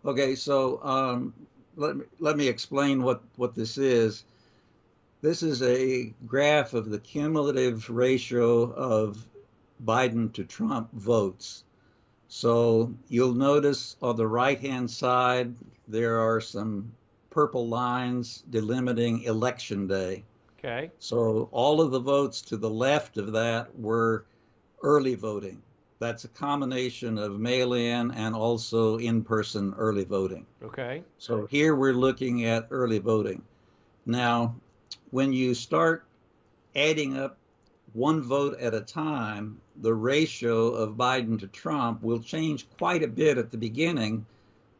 Okay, so let me explain what this is. This is a graph of the cumulative ratio of Biden to Trump votes. So you'll notice on the right-hand side, there are some purple lines delimiting election day. Okay. So all of the votes to the left of that were early voting. That's a combination of mail-in and also in-person early voting. Okay. So here we're looking at early voting. Now, when you start adding up one vote at a time, the ratio of Biden to Trump will change quite a bit at the beginning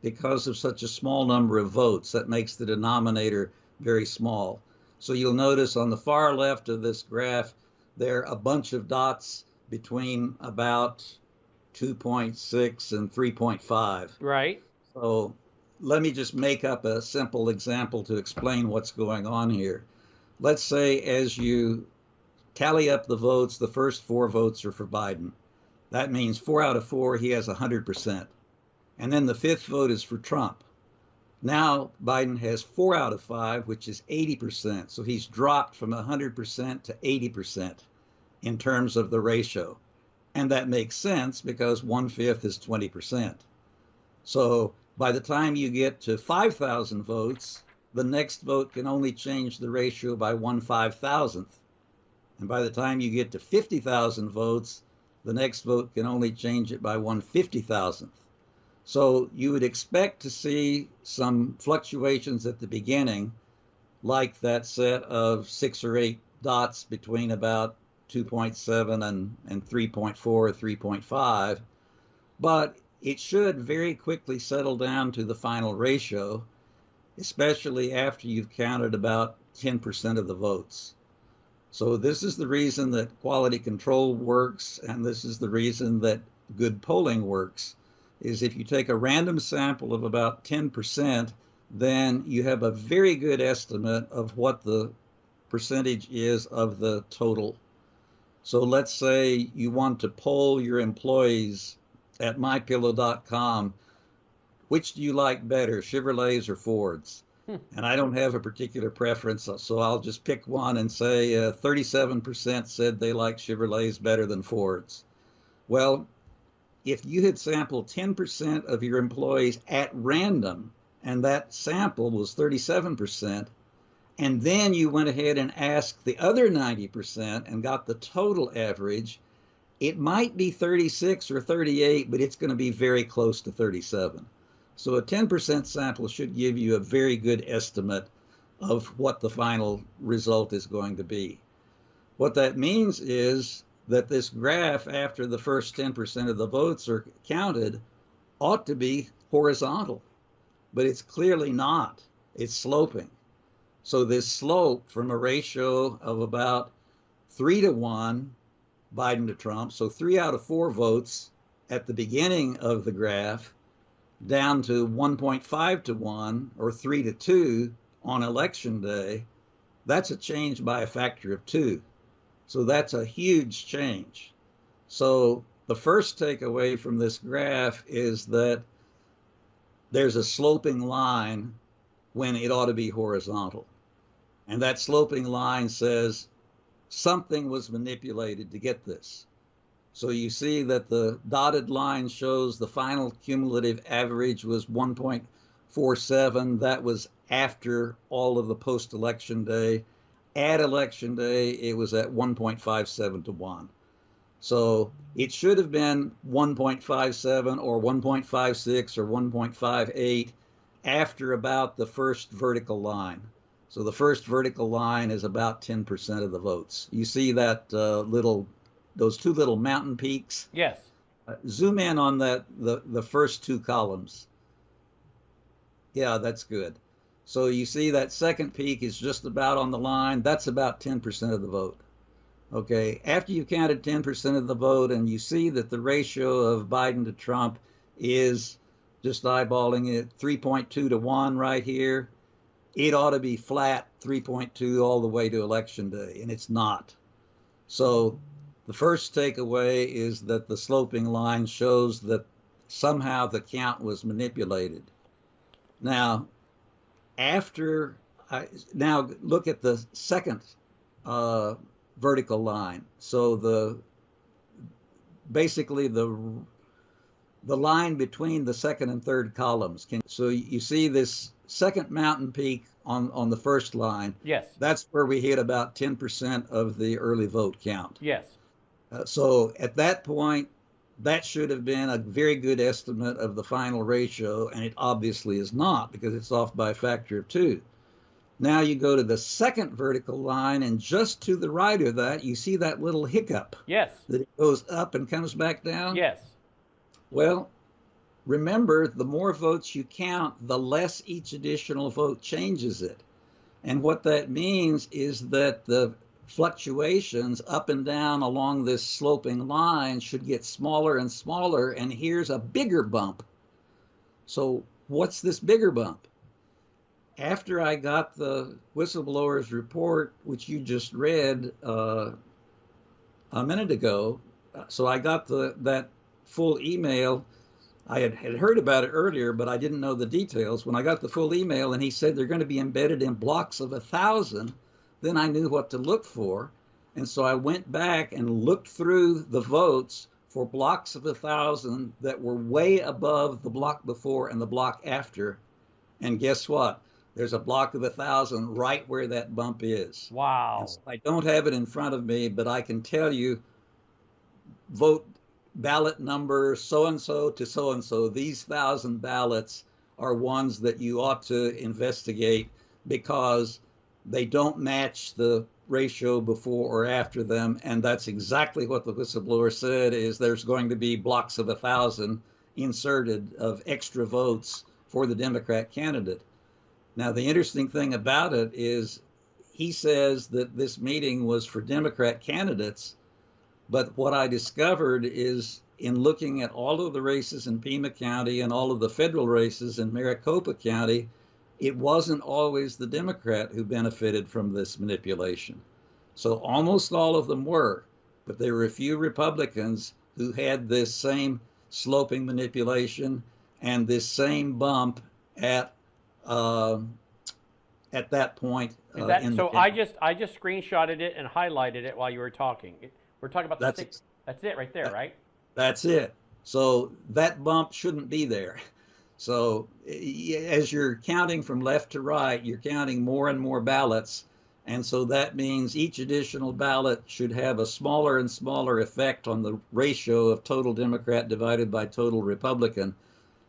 because of such a small number of votes. That makes the denominator very small. So you'll notice on the far left of this graph, there are a bunch of dots between about 2.6 and 3.5. Right. So let me just make up a simple example to explain what's going on here. Let's say as you tally up the votes, the first four votes are for Biden. That means 4 out of 4, he has 100%. And then the fifth vote is for Trump. Now Biden has 4 out of 5, which is 80%. So he's dropped from 100% to 80% in terms of the ratio. And that makes sense because 1/5 is 20%. So by the time you get to 5,000 votes, the next vote can only change the ratio by 1/5,000th. And by the time you get to 50,000 votes, the next vote can only change it by 1/50,000th. So you would expect to see some fluctuations at the beginning, like that set of 6 or 8 dots between about 2.7 and 3.4 or 3.5, but it should very quickly settle down to the final ratio, especially after you've counted about 10% of the votes. So this is the reason that quality control works, and this is the reason that good polling works, is if you take a random sample of about 10%, then you have a very good estimate of what the percentage is of the total. So let's say you want to poll your employees at mypillow.com, which do you like better, Chevrolets or Fords? And I don't have a particular preference, so I'll just pick one and say 37% said they like Chevrolets better than Fords. Well, if you had sampled 10% of your employees at random, and that sample was 37%, and then you went ahead and asked the other 90% and got the total average, it might be 36 or 38, but it's going to be very close to 37. So a 10% sample should give you a very good estimate of what the final result is going to be. What that means is that this graph, after the first 10% of the votes are counted, ought to be horizontal, but it's clearly not. It's sloping. So this slope from a ratio of about 3 to 1 Biden to Trump, so 3 out of 4 votes at the beginning of the graph, down to 1.5 to 1 or 3 to 2 on election day, that's a change by a factor of 2. So that's a huge change. So the first takeaway from this graph is that there's a sloping line when it ought to be horizontal. And that sloping line says something was manipulated to get this. So you see that the dotted line shows the final cumulative average was 1.47. That was after all of the post-election day. At election day, it was at 1.57 to 1. So it should have been 1.57 or 1.56 or 1.58 after about the first vertical line. So the first vertical line is about 10% of the votes. You see that those two little mountain peaks? Yes. Zoom in on the first two columns. Yeah, that's good. So you see that second peak is just about on the line. That's about 10% of the vote. Okay, after you've counted 10% of the vote and you see that the ratio of Biden to Trump is, just eyeballing it, 3.2 to 1 right here, it ought to be flat 3.2 all the way to election day, and it's not. So the first takeaway is that the sloping line shows that somehow the count was manipulated. Now, after now look at the second uh, vertical line. So basically the line between the second and third columns. So you see this second mountain peak on the first line. Yes. That's where we hit about 10% of the early vote count. Yes. So at that point, that should have been a very good estimate of the final ratio, and it obviously is not because it's off by a factor of 2. Now you go to the second vertical line, and just to the right of that, you see that little hiccup Yes. that it goes up and comes back down. Yes. Well, remember, the more votes you count, the less each additional vote changes it. And what that means is that the fluctuations up and down along this sloping line should get smaller and smaller, and here's a bigger bump. So what's this bigger bump? After I got the whistleblower's report, which you just read a minute ago, so I got that full email. I had heard about it earlier, but I didn't know the details. When I got the full email and he said they're going to be embedded in blocks of 1,000, then I knew what to look for. And so I went back and looked through the votes for blocks of 1,000 that were way above the block before and the block after. And guess what? There's a block of 1,000 right where that bump is. And Wow. so I don't have it in front of me, but I can tell you vote ballot number so-and-so to so-and-so. These 1,000 ballots are ones that you ought to investigate because they don't match the ratio before or after them. And that's exactly what the whistleblower said, is there's going to be blocks of 1,000 inserted of extra votes for the Democrat candidate. Now, the interesting thing about it is he says that this meeting was for Democrat candidates, but what I discovered is in looking at all of the races in Pima County and all of the federal races in Maricopa County, it wasn't always the Democrat who benefited from this manipulation. So almost all of them were, but there were a few Republicans who had this same sloping manipulation and this same bump at that point Is that in the so? count. I just screenshotted it and highlighted it while you were talking. We're talking about the That's six. That's it right there, right? that's it. So that bump shouldn't be there. So as you're counting from left to right, you're counting more and more ballots. And so that means each additional ballot should have a smaller and smaller effect on the ratio of total Democrat divided by total Republican.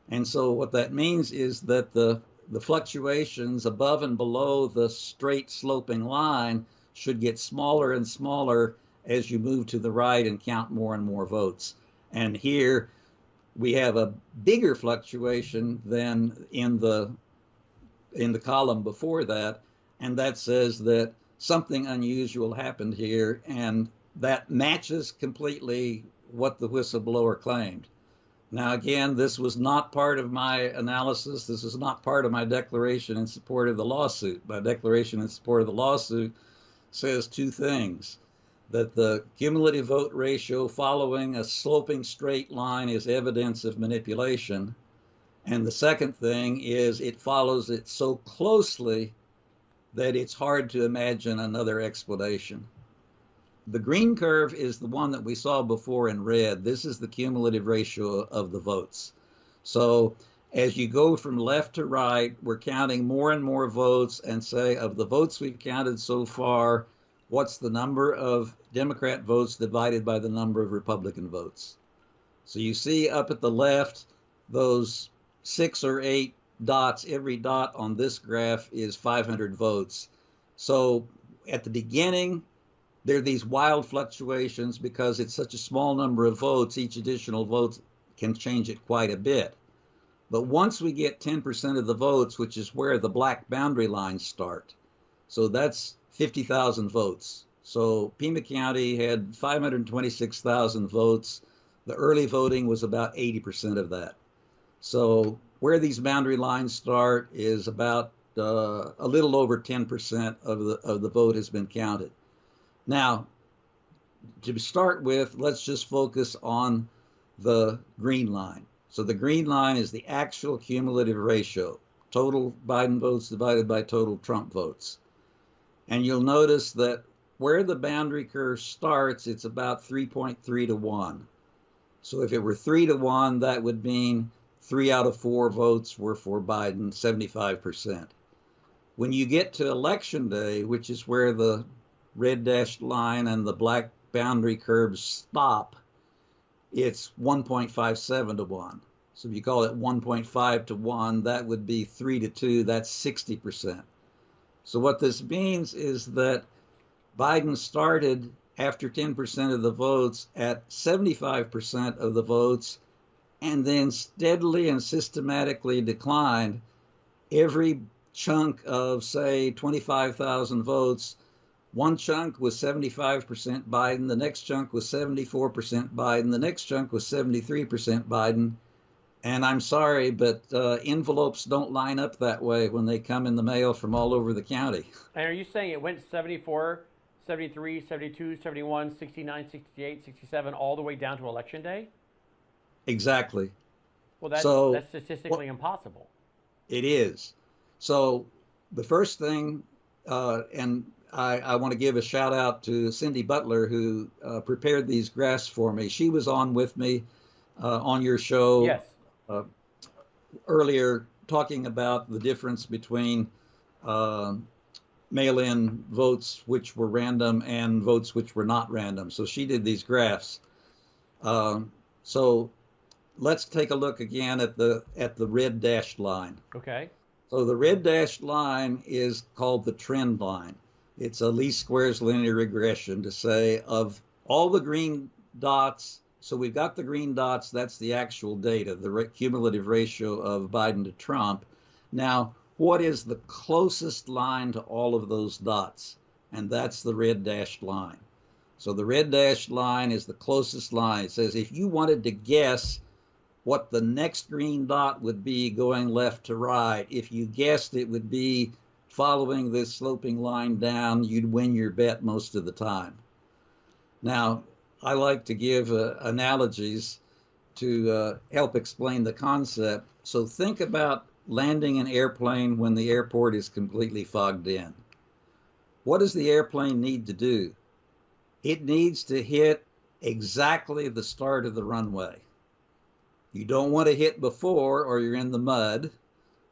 And so what that means is that the fluctuations above and below the straight sloping line should get smaller and smaller as you move to the right and count more and more votes. And here we have a bigger fluctuation than in the column before that, and that says that something unusual happened here, and that matches completely what the whistleblower claimed. Now, again, this was not part of my analysis. This is not part of my declaration in support of the lawsuit. My declaration in support of the lawsuit says two things: that the cumulative vote ratio following a sloping straight line is evidence of manipulation. And the second thing is it follows it so closely that it's hard to imagine another explanation. The green curve is the one that we saw before in red. This is the cumulative ratio of the votes. So as you go from left to right, we're counting more and more votes and say, of the votes we've counted so far, what's the number of Democrat votes divided by the number of Republican votes? So you see up at the left, those 6 or 8 dots, every dot on this graph is 500 votes. So at the beginning, there are these wild fluctuations because it's such a small number of votes, each additional vote can change it quite a bit. But once we get 10% of the votes, which is where the black boundary lines start, so that's 50,000 votes. So Pima County had 526,000 votes. The early voting was about 80% of that. So where these boundary lines start is about a little over 10% of the vote has been counted. Now, to start with, let's just focus on the green line. So the green line is the actual cumulative ratio. total Biden votes divided by total Trump votes. And you'll notice that where the boundary curve starts, it's about 3.3 to 1. So if it were 3 to 1, that would mean 3 out of 4 votes were for Biden, 75%. When you get to election day, which is where the red dashed line and the black boundary curves stop, it's 1.57 to 1. So if you call it 1.5 to 1, that would be 3 to 2, that's 60%. So what this means is that Biden started after 10% of the votes at 75% of the votes and then steadily and systematically declined every chunk of, say, 25,000 votes. One chunk was 75% Biden, the next chunk was 74% Biden, the next chunk was 73% Biden. And I'm sorry, but envelopes don't line up that way when they come in the mail from all over the county. And are you saying it went 74, 73, 72, 71, 69, 68, 67, all the way down to election day? Exactly. Well, So that's statistically impossible. it is. So the first thing, and I want to give a shout out to Cindy Butler, who prepared these graphs for me. She was on with me on your show Yes. uh, earlier, talking about the difference between uh, mail-in votes which were random and votes which were not random. So she did these graphs. So let's take a look again at the red dashed line. Okay. So the red dashed line is called the trend line. It's a least squares linear regression to say of all the green dots. So we've got the green dots, that's the actual data, the cumulative ratio of Biden to Trump. Now, what is the closest line to all of those dots? And that's the red dashed line. So the red dashed line is the closest line. It says if you wanted to guess what the next green dot would be going left to right, if you guessed it would be following this sloping line down, you'd win your bet most of the time. Now, I like to give analogies to help explain the concept. So think about landing an airplane when the airport is completely fogged in. What does the airplane need to do? It needs to hit exactly the start of the runway. You don't want to hit before or you're in the mud.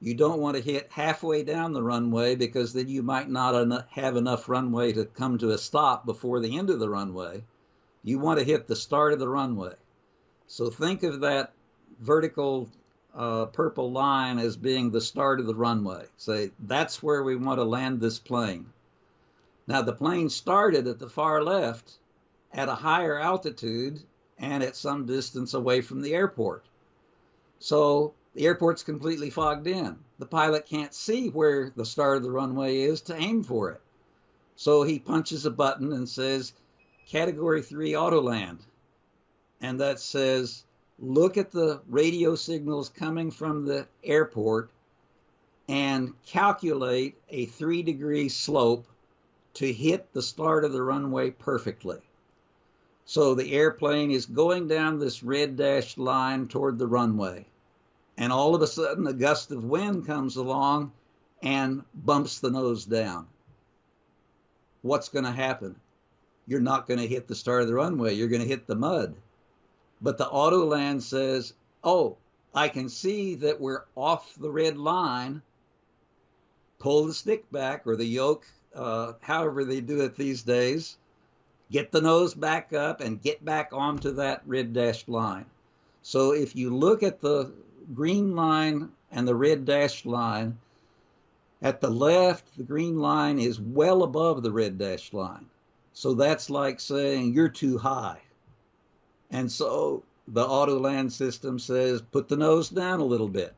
You don't want to hit halfway down the runway because then you might not have enough runway to come to a stop before the end of the runway. You want to hit the start of the runway. So think of that vertical purple line as being the start of the runway. Say, that's where we want to land this plane. Now, the plane started at the far left at a higher altitude and at some distance away from the airport. So the airport's completely fogged in. The pilot can't see where the start of the runway is to aim for it. So he punches a button and says, Category 3 Autoland. And that says, look at the radio signals coming from the airport and calculate a 3-degree slope to hit the start of the runway perfectly. So the airplane is going down this red dashed line toward the runway. And all of a sudden, a gust of wind comes along and bumps the nose down. What's going to happen? You're not going to hit the start of the runway. You're going to hit the mud. But the Autoland says, oh, I can see that we're off the red line. Pull the stick back or the yoke, however they do it these days. Get the nose back up and get back onto that red dashed line. So if you look at the green line and the red dashed line, at the left, the green line is well above the red dashed line. So that's like saying you're too high. And so the Autoland system says, put the nose down a little bit.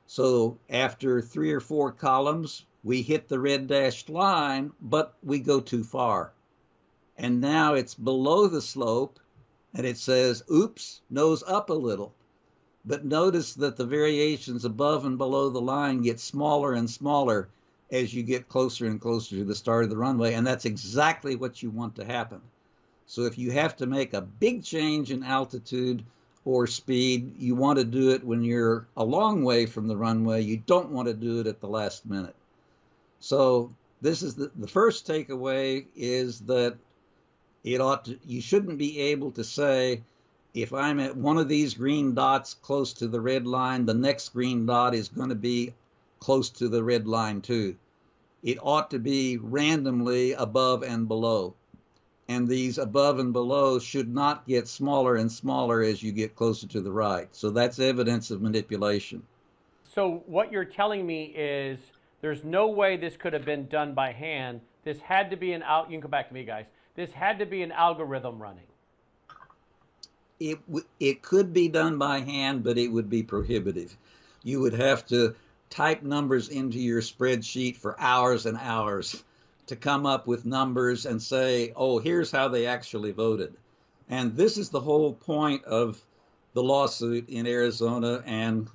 So after 3 or 4 columns, we hit the red dashed line, but we go too far. And now it's below the slope, and it says, oops, nose up a little. But notice that the variations above and below the line get smaller and smaller as you get closer and closer to the start of the runway, and that's exactly what you want to happen. So if you have to make a big change in altitude or speed. You want to do it when you're a long way from the runway. You don't want to do it at the last minute. So this is the first takeaway is that you shouldn't be able to say, if I'm at one of these green dots close to the red line, the next green dot is going to be close to the red line too. It ought to be randomly above and below. And these above and below should not get smaller and smaller as you get closer to the right. So that's evidence of manipulation. So what you're telling me is there's no way this could have been done by hand. This had to be you can come back to me, guys. This had to be an algorithm running. It could be done by hand, but it would be prohibitive. You would have to type numbers into your spreadsheet for hours and hours to come up with numbers and say, oh, here's how they actually voted. And this is the whole point of the lawsuit in Arizona and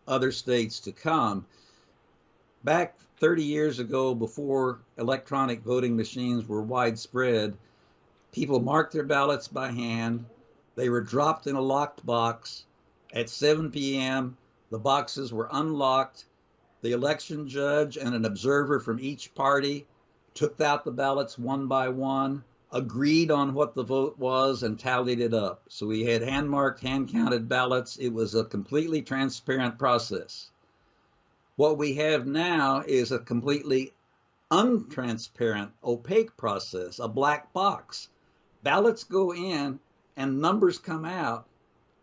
other states to come. Back 30 years ago, before electronic voting machines were widespread, people marked their ballots by hand. They were dropped in a locked box. At 7 p.m., the boxes were unlocked. The election judge and an observer from each party took out the ballots one by one, agreed on what the vote was, and tallied it up. So we had hand-marked, hand-counted ballots. It was a completely transparent process. What we have now is a completely untransparent, opaque process, a black box. Ballots go in and numbers come out,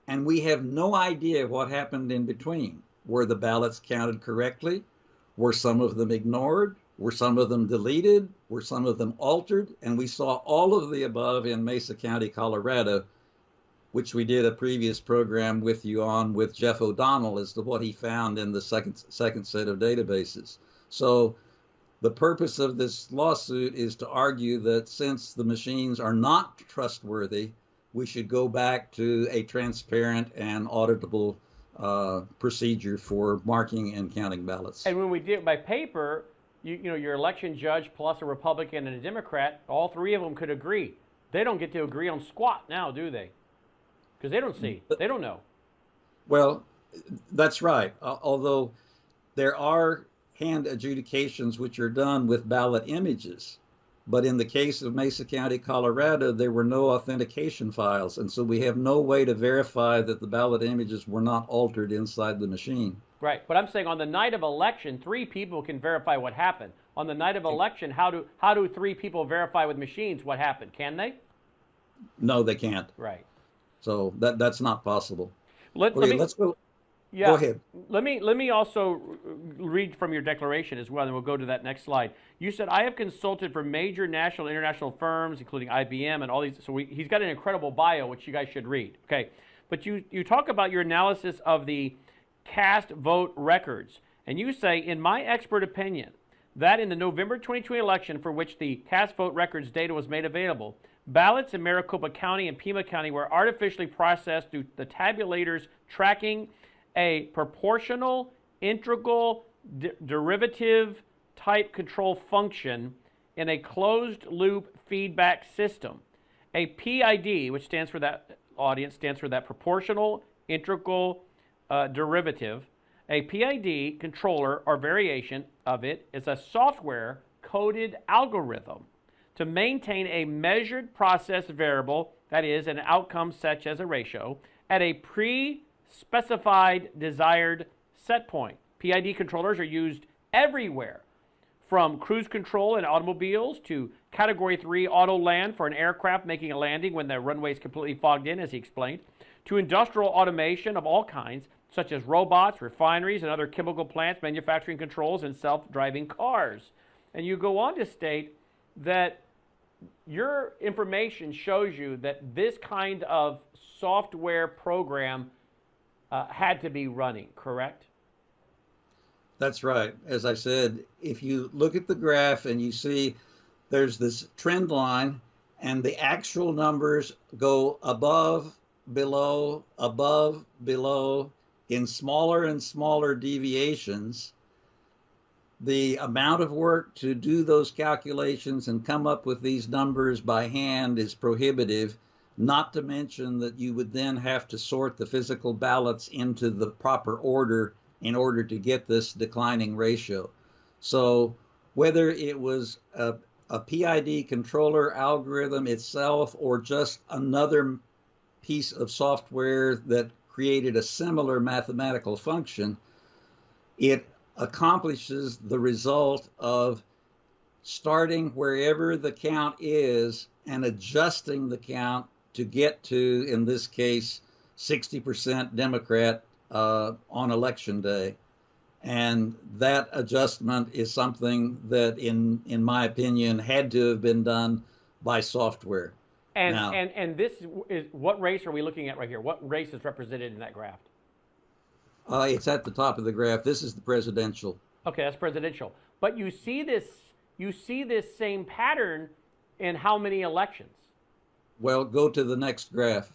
and we have no idea what happened in between. Were the ballots counted correctly? Were some of them ignored? Were some of them deleted? Were some of them altered? And we saw all of the above in Mesa County, Colorado, which we did a previous program with you on with Jeff O'Donnell as to what he found in the second set of databases. So the purpose of this lawsuit is to argue that since the machines are not trustworthy, we should go back to a transparent and auditable procedure for marking and counting ballots. And when we did it by paper, you know, your election judge plus a Republican and a Democrat, all three of them could agree. They don't get to agree on squat now, do they? Because they don't see, they don't know. Well, that's right. Although there are hand adjudications which are done with ballot images. But in the case of Mesa County, Colorado, there were no authentication files. And so we have no way to verify that the ballot images were not altered inside the machine. Right. But I'm saying on the night of election, three people can verify what happened. On the night of election, how do three people verify with machines what happened? Can they? No, they can't. Right. So that's not possible. Let's go. Yeah. Go ahead. Let me also read from your declaration as well, and we'll go to that next slide. You said, I have consulted for major national and international firms, including IBM and all these. So he's got an incredible bio, which you guys should read. Okay. But you talk about your analysis of the cast vote records, and you say, in my expert opinion, that in the November 2020 election for which the cast vote records data was made available, ballots in Maricopa County and Pima County were artificially processed through the tabulators tracking a proportional, integral, derivative type control function in a closed loop feedback system. A PID, which stands for that audience, stands for that proportional, integral, derivative. A PID controller or variation of it is a software coded algorithm to maintain a measured process variable, that is, an outcome such as a ratio, at a pre-specified desired set point. PID controllers are used everywhere, from cruise control in automobiles to Category 3 auto land for an aircraft making a landing when the runway is completely fogged in, as he explained, to industrial automation of all kinds, such as robots, refineries, and other chemical plants, manufacturing controls, and self-driving cars. And you go on to state that your information shows you that this kind of software program had to be running, correct? That's right. As I said, if you look at the graph and you see there's this trend line and the actual numbers go above, below, in smaller and smaller deviations, the amount of work to do those calculations and come up with these numbers by hand is prohibitive. not to mention that you would then have to sort the physical ballots into the proper order in order to get this declining ratio. So whether it was a PID controller algorithm itself or just another piece of software that created a similar mathematical function, it accomplishes the result of starting wherever the count is and adjusting the count to get to, in this case, 60% Democrat on election day. And that adjustment is something that, in my opinion, had to have been done by software. Now, And this is, what race are we looking at right here? What race is represented in that graph? it's at the top of the graph. This is the presidential. Okay, that's presidential. But you see this same pattern in how many elections? Well, go to the next graph.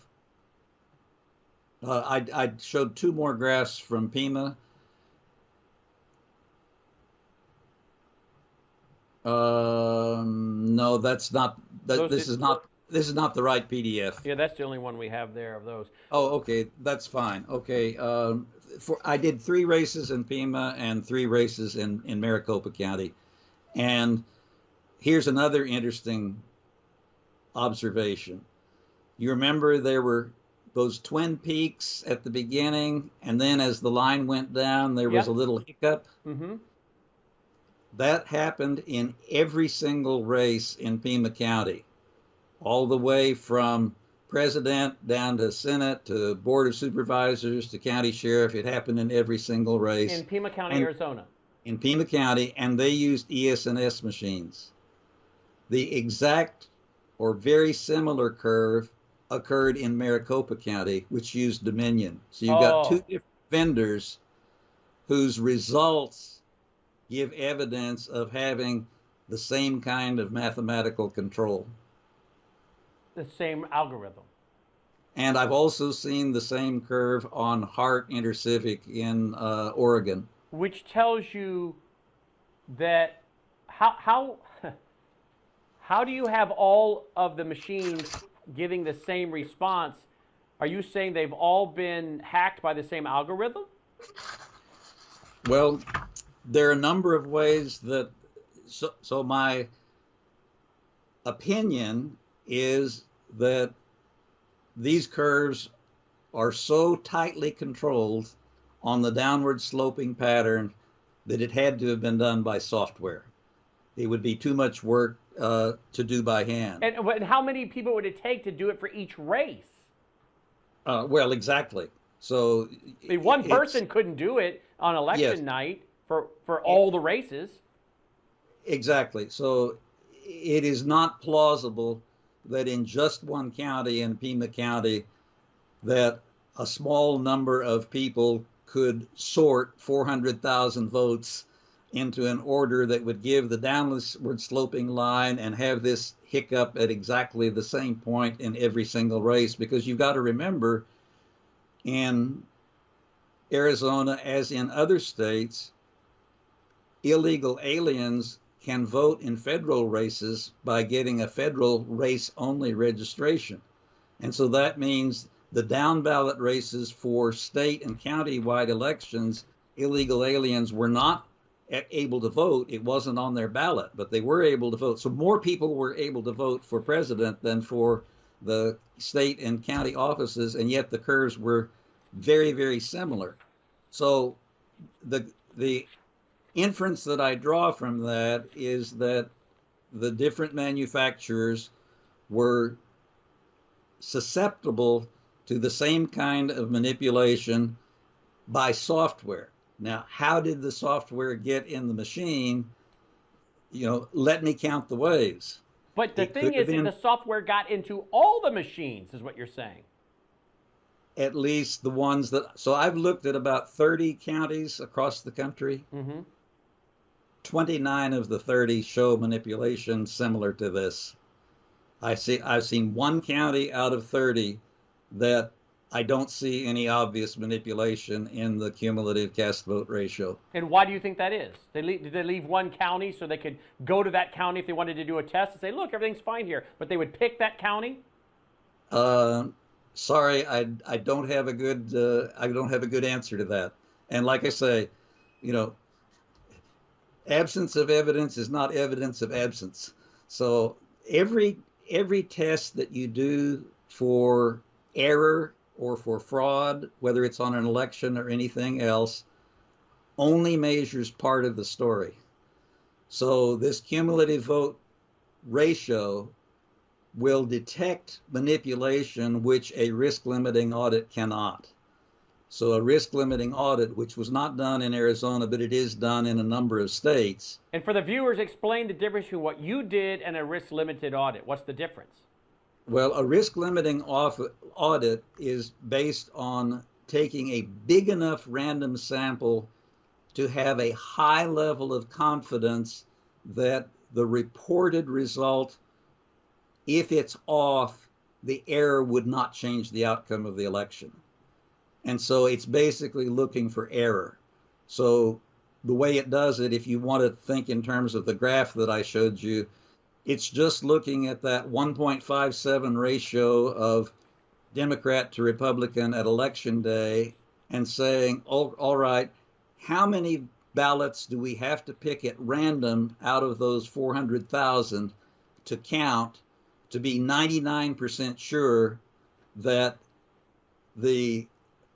I showed two more graphs from Pima. No, that's not. This is not. This is not the right PDF. Yeah, that's the only one we have there of those. Oh, okay, that's fine. Okay, I did 3 races in Pima and 3 races in Maricopa County, and here's another interesting observation. You remember there were those twin peaks at the beginning, and then as the line went down, there was a little hiccup. Mm-hmm. That happened in every single race in Pima County, all the way from president down to Senate to Board of Supervisors to county sheriff. It happened in every single race. In Pima County, Arizona. In Pima County, and they used ES&S machines. The exact or very similar curve occurred in Maricopa County, which used Dominion. So you've got 2 different vendors whose results give evidence of having the same kind of mathematical control. The same algorithm. And I've also seen the same curve on Hart Intercivic in Oregon. Which tells you that how do you have all of the machines giving the same response? Are you saying they've all been hacked by the same algorithm? Well, there are a number of ways that, so my opinion is that these curves are so tightly controlled on the downward sloping pattern that it had to have been done by software. It would be too much work to do by hand. And how many people would it take to do it for each race? Well, exactly. So I mean, one person couldn't do it on election night for all the races. Exactly. So it is not plausible that in just one county, in Pima County, that a small number of people could sort 400,000 votes into an order that would give the downward sloping line and have this hiccup at exactly the same point in every single race. Because you've got to remember, in Arizona, as in other states, illegal aliens can vote in federal races by getting a federal race-only registration. And so that means the down ballot races for state and county-wide elections, illegal aliens were not able to vote. It wasn't on their ballot, but they were able to vote. So more people were able to vote for president than for the state and county offices, and yet the curves were very, very similar. So the inference that I draw from that is that the different manufacturers were susceptible to the same kind of manipulation by software. Now, how did the software get in the machine? Let me count the ways. But the thing is, the software got into all the machines, is what you're saying. At least the ones that, so I've looked at about 30 counties across the country. Mm-hmm. 29 of the 30 show manipulation similar to this. I've seen one county out of 30 that I don't see any obvious manipulation in the cumulative cast vote ratio. And why do you think that is? Did they leave one county so they could go to that county if they wanted to do a test and say, look, everything's fine here, but they would pick that county? Uh, sorry, I don't have a good I don't have a good answer to that. And like I say, you know, absence of evidence is not evidence of absence. So every every test that you do for error or for fraud, whether it's on an election or anything else, only measures part of the story. So this cumulative vote ratio will detect manipulation which a risk limiting audit cannot. So a risk limiting audit, which was not done in Arizona, but it is done in a number of states. And for the viewers, explain the difference between what you did and a risk limited audit. What's the difference? Well, a risk limiting audit is based on taking a big enough random sample to have a high level of confidence that the reported result, if it's off, the error would not change the outcome of the election. And so it's basically looking for error. So the way it does it, if you want to think in terms of the graph that I showed you, it's just looking at that 1.57 ratio of Democrat to Republican at election day and saying, oh, all right, how many ballots do we have to pick at random out of those 400,000 to count to be 99% sure that the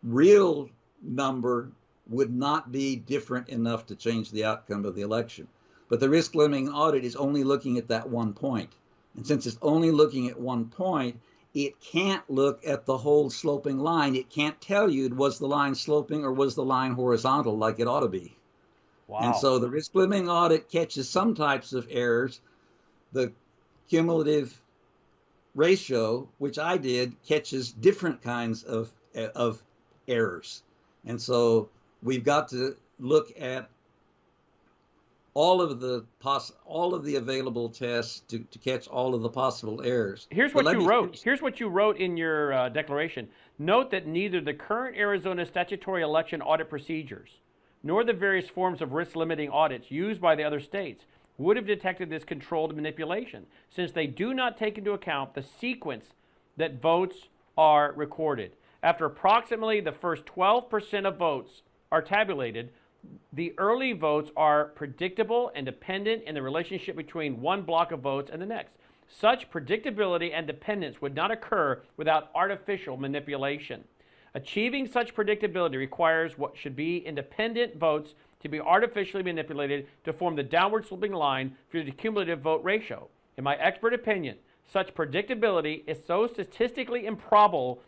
real number would not be different enough to change the outcome of the election. But the risk limiting audit is only looking at that one point. And since it's only looking at one point, it can't look at the whole sloping line. It can't tell you, was the line sloping or was the line horizontal like it ought to be. And Wow. so the risk limiting audit catches some types of errors. The cumulative ratio, which I did, catches different kinds of errors. And so we've got to look at all of the available tests to catch all of the possible errors. Here's But what let you me wrote. finish. Here's what you wrote in your declaration. Note that neither the current Arizona statutory election audit procedures nor the various forms of risk limiting audits used by the other states would have detected this controlled manipulation, since they do not take into account the sequence that votes are recorded. After approximately the first 12% of votes are tabulated, the early votes are predictable and dependent in the relationship between one block of votes and the next. Such predictability and dependence would not occur without artificial manipulation. Achieving such predictability requires what should be independent votes to be artificially manipulated to form the downward sloping line for the cumulative vote ratio. In my expert opinion, such predictability is so statistically improbable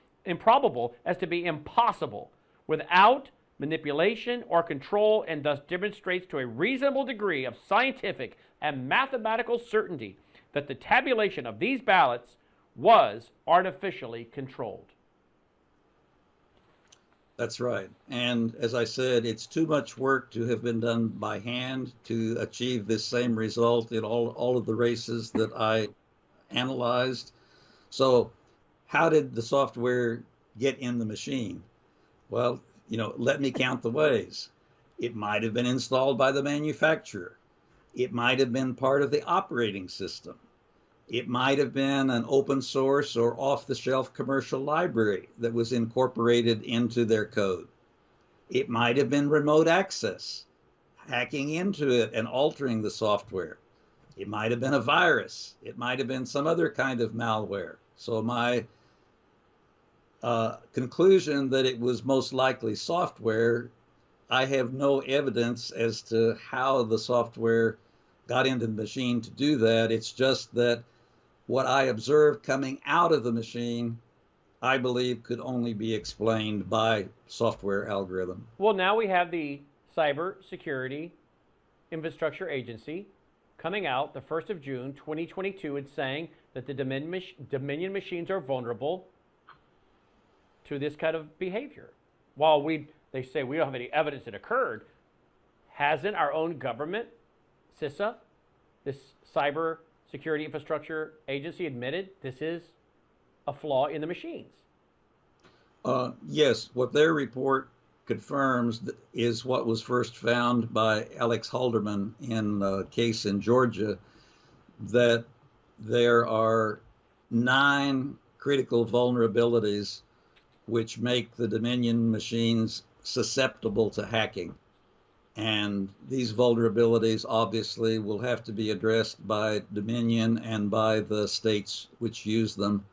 as to be impossible without manipulation or control, and thus demonstrates to a reasonable degree of scientific and mathematical certainty that the tabulation of these ballots was artificially controlled. That's right. And as I said, it's too much work to have been done by hand to achieve this same result in all of the races that I analyzed. So how did the software get in the machine? Well, let me count the ways. It might have been installed by the manufacturer. It might have been part of the operating system. It might have been an open source or off-the-shelf commercial library that was incorporated into their code. It might have been remote access, hacking into it and altering the software. It might have been a virus. It might have been some other kind of malware. So my conclusion that it was most likely software, I have no evidence as to how the software got into the machine to do that. It's just that what I observed coming out of the machine, I believe, could only be explained by software algorithm. Well, now we have the Cyber Security Infrastructure Agency coming out the 1st of June 2022 and saying that the Dominion machines are vulnerable to this kind of behavior. While they say we don't have any evidence it occurred, hasn't our own government, CISA, this Cyber Security Infrastructure Agency, admitted this is a flaw in the machines? Yes, what their report confirms is what was first found by Alex Halderman in a case in Georgia, that there are 9 critical vulnerabilities which make the Dominion machines susceptible to hacking. And these vulnerabilities obviously will have to be addressed by Dominion and by the states which use them,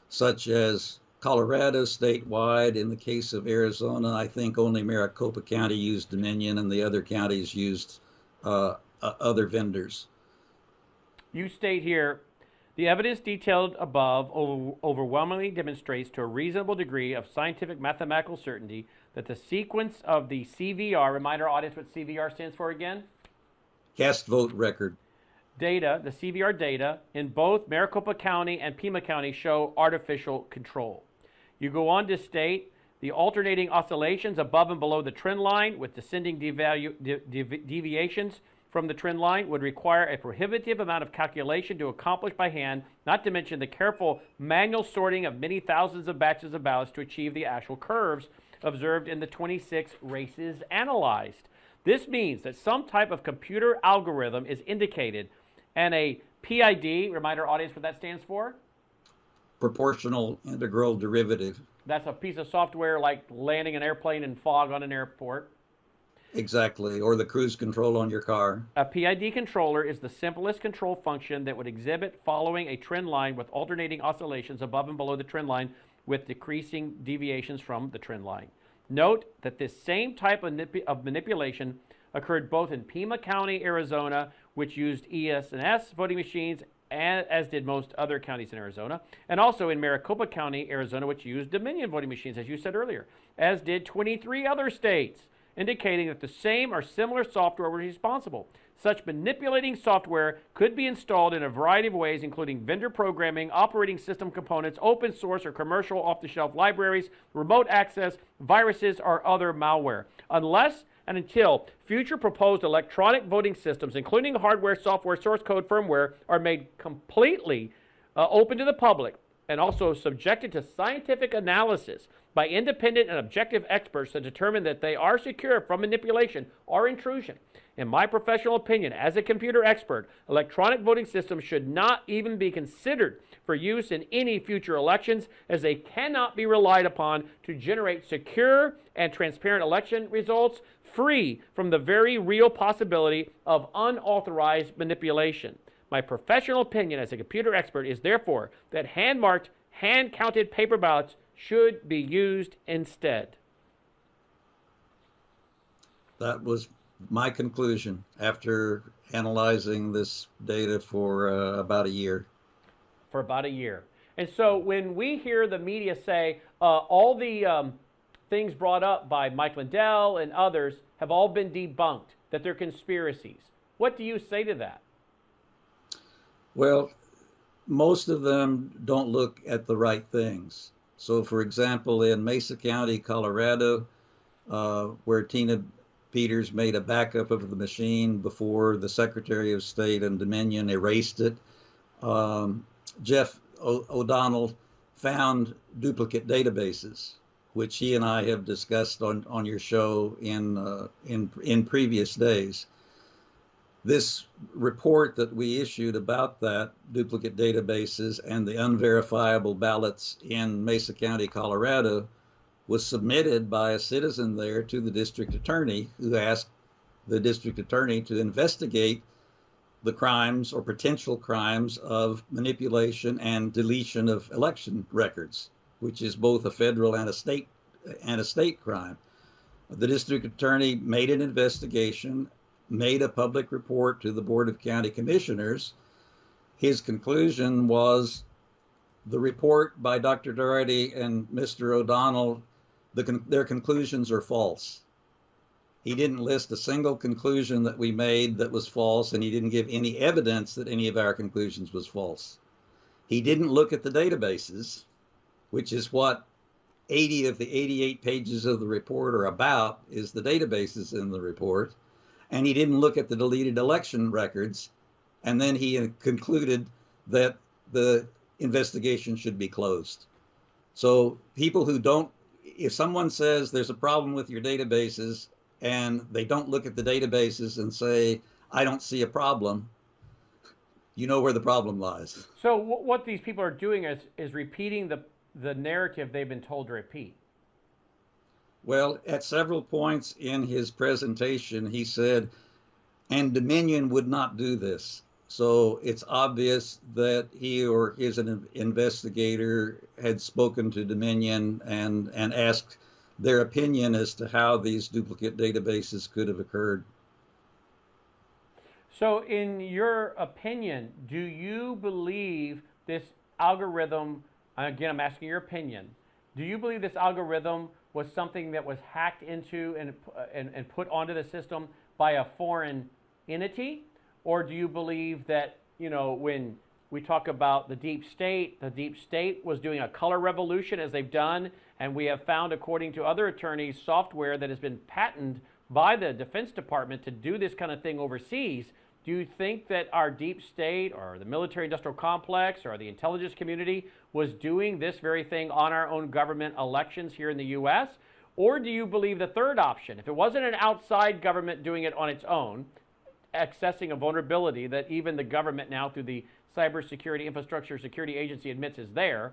such as Colorado statewide. In the case of Arizona, I think only Maricopa County used Dominion and the other counties used other vendors. You state here, the evidence detailed above overwhelmingly demonstrates to a reasonable degree of scientific mathematical certainty that the sequence of the CVR, remind our audience what CVR stands for again? Cast vote record. Data, the CVR data, in both Maricopa County and Pima County show artificial control. You go on to state the alternating oscillations above and below the trend line with descending deviations from the trend line would require a prohibitive amount of calculation to accomplish by hand, not to mention the careful manual sorting of many thousands of batches of ballots to achieve the actual curves observed in the 26 races analyzed. This means that some type of computer algorithm is indicated, and a PID, remind our audience what that stands for? Proportional integral derivative. That's a piece of software like landing an airplane in fog on an airport. Exactly, or the cruise control on your car. A PID controller is the simplest control function that would exhibit following a trend line with alternating oscillations above and below the trend line with decreasing deviations from the trend line. Note that this same type of manipulation occurred both in Pima County, Arizona, which used ES&S voting machines, as did most other counties in Arizona, and also in Maricopa County, Arizona, which used Dominion voting machines, as you said earlier, as did 23 other states, indicating that the same or similar software was responsible. Such manipulating software could be installed in a variety of ways, including vendor programming, operating system components, open source or commercial off-the-shelf libraries, remote access, viruses, or other malware. Unless and until future proposed electronic voting systems, including hardware, software, source code, firmware, are made completely open to the public and also subjected to scientific analysis by independent and objective experts to determine that they are secure from manipulation or intrusion. In my professional opinion, as a computer expert, electronic voting systems should not even be considered for use in any future elections, as they cannot be relied upon to generate secure and transparent election results free from the very real possibility of unauthorized manipulation. My professional opinion as a computer expert is therefore that hand-marked, hand-counted paper ballots should be used instead. That was my conclusion after analyzing this data for about a year. For about a year. And so when we hear the media say all the things brought up by Mike Lindell and others have all been debunked, that they're conspiracies, what do you say to that? Well, most of them don't look at the right things. So, for example, in Mesa County, Colorado, where Tina Peters made a backup of the machine before the Secretary of State and Dominion erased it, Jeff O'Donnell found duplicate databases, which he and I have discussed on your show in previous days. This report that we issued about that duplicate databases and the unverifiable ballots in Mesa County, Colorado, was submitted by a citizen there to the district attorney, who asked the district attorney to investigate the crimes or potential crimes of manipulation and deletion of election records, which is both a federal and a state crime. The district attorney made an investigation, made a public report to the Board of County Commissioners. His conclusion was the report by Dr. Daugherity and Mr. O'Donnell, their conclusions are false. He didn't list a single conclusion that we made that was false, and he didn't give any evidence that any of our conclusions was false. He didn't look at the databases, which is what 80 of the 88 pages of the report are about, is the databases in the report. And he didn't look at the deleted election records, and then he concluded that the investigation should be closed. So people who don't, if someone says there's a problem with your databases and they don't look at the databases and say, I don't see a problem, you know where the problem lies. So what these people are doing is repeating the narrative they've been told to repeat. Well, at several points in his presentation, he said, and Dominion would not do this. So it's obvious that he or his investigator had spoken to Dominion and asked their opinion as to how these duplicate databases could have occurred. So, in your opinion, do you believe this algorithm? Again, I'm asking your opinion. Do you believe this algorithm was something that was hacked into and put onto the system by a foreign entity? Or do you believe that, when we talk about the deep state was doing a color revolution as they've done, and we have found, according to other attorneys, software that has been patented by the Defense Department to do this kind of thing overseas? Do you think that our deep state or the military industrial complex or the intelligence community was doing this very thing on our own government elections here in the U.S.? Or do you believe the third option? If it wasn't an outside government doing it on its own, accessing a vulnerability that even the government now through the Cybersecurity Infrastructure Security Agency admits is there,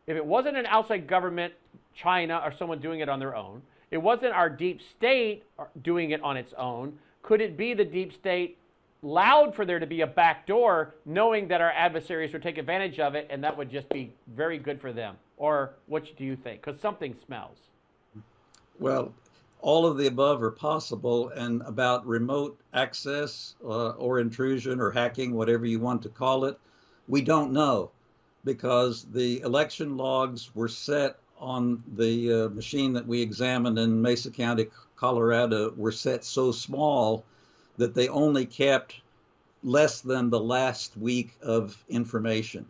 if it wasn't an outside government, China or someone doing it on their own, it wasn't our deep state doing it on its own, could it be the deep state allowed for there to be a backdoor, knowing that our adversaries would take advantage of it, and that would just be very good for them? Or what do you think? Because something smells. Well, all of the above are possible, and about remote access or intrusion or hacking, whatever you want to call it, we don't know, because the election logs were set on the machine that we examined in Mesa County, Colorado, were set so small that they only kept less than the last week of information.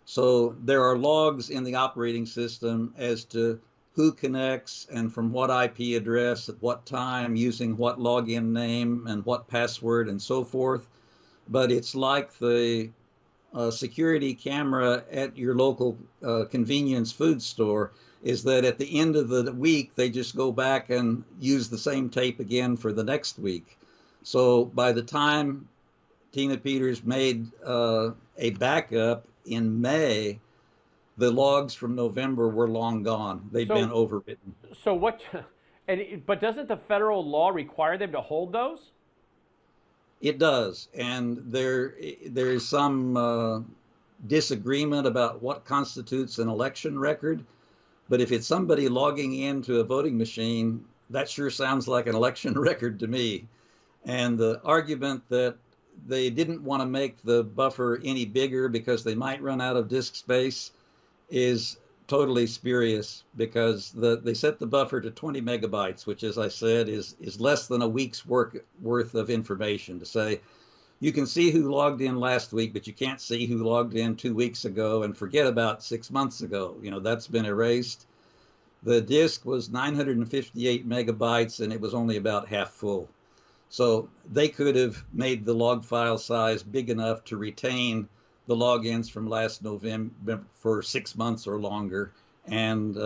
So there are logs in the operating system as to who connects and from what IP address at what time, using what login name and what password and so forth. But it's like the security camera at your local convenience food store, is that at the end of the week, they just go back and use the same tape again for the next week. So by the time Tina Peters made a backup in May, the logs from November were long gone. They'd been overwritten. So what? But doesn't the federal law require them to hold those? It does, and there's some disagreement about what constitutes an election record. But if it's somebody logging into a voting machine, that sure sounds like an election record to me. And the argument that they didn't want to make the buffer any bigger because they might run out of disk space is totally spurious, because they set the buffer to 20 megabytes, which, as I said, is less than a week's worth of information. To say you can see who logged in last week, but you can't see who logged in 2 weeks ago, and forget about 6 months ago. That's been erased. The disk was 958 megabytes, and it was only about half full. So they could have made the log file size big enough to retain the logins from last November for 6 months or longer. And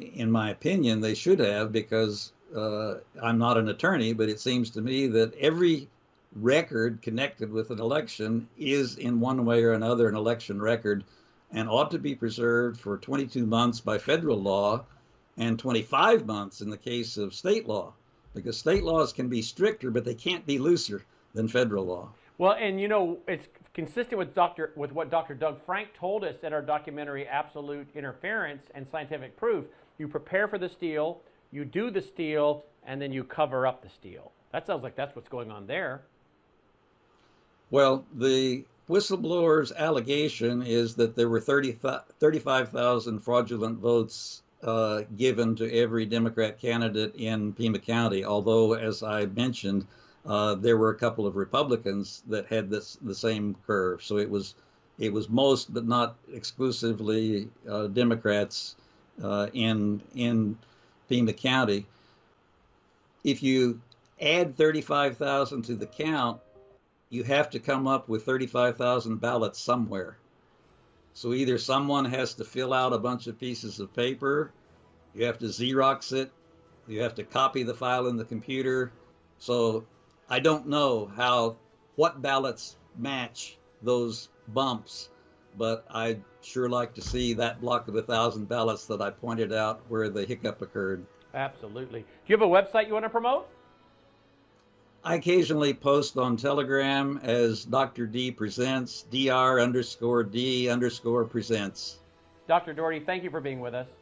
in my opinion, they should have, because I'm not an attorney, but it seems to me that every record connected with an election is in one way or another an election record, and ought to be preserved for 22 months by federal law and 25 months in the case of state law, because state laws can be stricter, but they can't be looser than federal law. Well, and it's consistent with what Dr. Doug Frank told us in our documentary Absolute Interference and Scientific Proof. You prepare for the steal, you do the steal, and then you cover up the steal. That sounds like that's what's going on there. Well, the whistleblower's allegation is that there were 35,000 fraudulent votes given to every Democrat candidate in Pima County, although, as I mentioned, there were a couple of Republicans that had the same curve. So it was most, but not exclusively, Democrats in Pima County. If you add 35,000 to the count, you have to come up with 35,000 ballots somewhere. So either someone has to fill out a bunch of pieces of paper, you have to Xerox it, you have to copy the file in the computer. So I don't know what ballots match those bumps, but I'd sure like to see that block of 1,000 ballots that I pointed out where the hiccup occurred. Absolutely. Do you have a website you want to promote? I occasionally post on Telegram as Dr. D Presents, Dr_D_Presents. Dr. Daugherity, thank you for being with us.